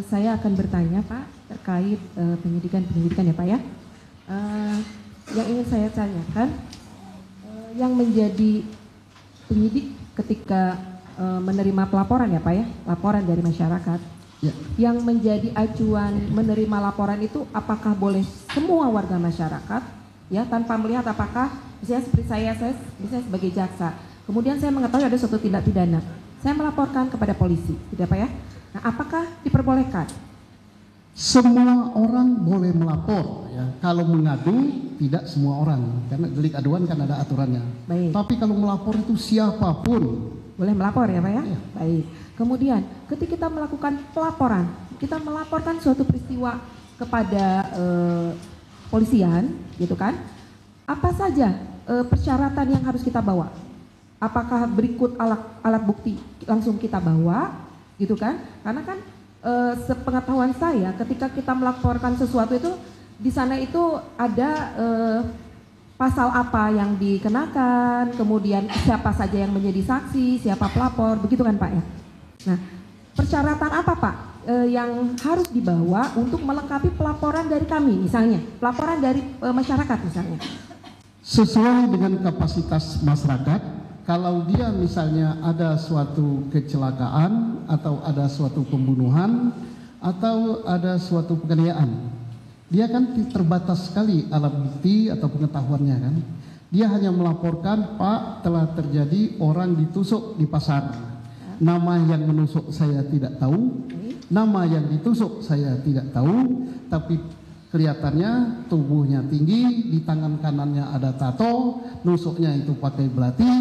Saya akan bertanya Pak terkait penyidikan ya Pak ya. Yang ingin saya tanyakan, yang menjadi penyidik ketika menerima pelaporan ya Pak ya, laporan dari masyarakat. Ya. Yang menjadi acuan menerima laporan itu apakah boleh semua warga masyarakat ya, tanpa melihat apakah misalnya seperti saya misalnya sebagai jaksa, kemudian saya mengetahui ada suatu tindak pidana, saya melaporkan kepada polisi, tidak Pak ya? Nah, apakah diperbolehkan? Semua orang boleh melapor ya. Kalau mengadu tidak semua orang, karena delik aduan kan ada aturannya. Baik. Tapi kalau melapor itu siapapun Boleh melapor ya Pak ya? Ya. Baik. Kemudian ketika kita melakukan pelaporan, kita melaporkan suatu peristiwa kepada polisian, gitu kan? Apa saja persyaratan yang harus kita bawa? Apakah berikut alat bukti langsung kita bawa, gitu kan? Karena kan sepengetahuan saya, ketika kita melaporkan sesuatu itu di sana itu ada pasal apa yang dikenakan, kemudian siapa saja yang menjadi saksi, siapa pelapor, begitu kan Pak ya? Nah, persyaratan apa Pak yang harus dibawa untuk melengkapi pelaporan dari kami, misalnya pelaporan dari masyarakat misalnya? sesuai dengan kapasitas masyarakat. Kalau dia misalnya ada suatu kecelakaan atau ada suatu pembunuhan atau ada suatu penganiayaan, dia kan terbatas sekali alat bukti atau pengetahuannya kan. Dia hanya melaporkan, Pak, telah terjadi orang ditusuk di pasar. Nama yang menusuk saya tidak tahu, nama yang ditusuk saya tidak tahu, tapi kelihatannya tubuhnya tinggi, di tangan kanannya ada tato, nusuknya itu pakai belati,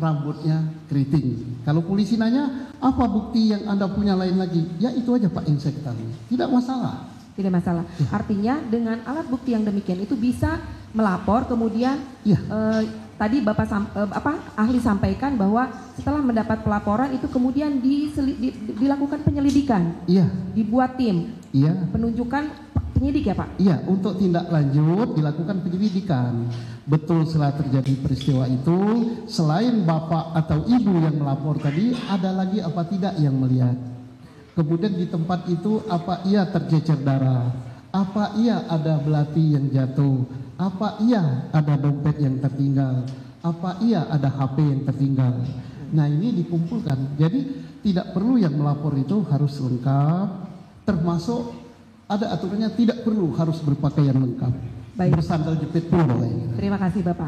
rambutnya keriting. Kalau polisi nanya, apa bukti yang Anda punya lain lagi? Ya itu aja Pak yang saya ketahui. Tidak masalah. Tidak masalah. Artinya dengan alat bukti yang demikian itu bisa melapor, kemudian Ya. tadi Bapak ahli sampaikan bahwa setelah mendapat pelaporan itu kemudian dilakukan penyelidikan. Iya. Dibuat tim. Iya. Penunjukan penyidik ya Pak? Iya, untuk tindak lanjut dilakukan penyelidikan. Betul setelah terjadi peristiwa itu, selain bapak atau ibu yang melapor tadi, ada lagi apa tidak yang melihat. Kemudian di tempat itu apa iya tercecer darah, apa iya ada belati yang jatuh, apa iya ada dompet yang tertinggal, apa iya ada HP yang tertinggal. Nah ini dikumpulkan, jadi tidak perlu yang melapor itu harus lengkap, termasuk ada aturannya tidak perlu harus berpakaian lengkap. Baik. Bersandal jepit pun boleh. Terima kasih Bapak.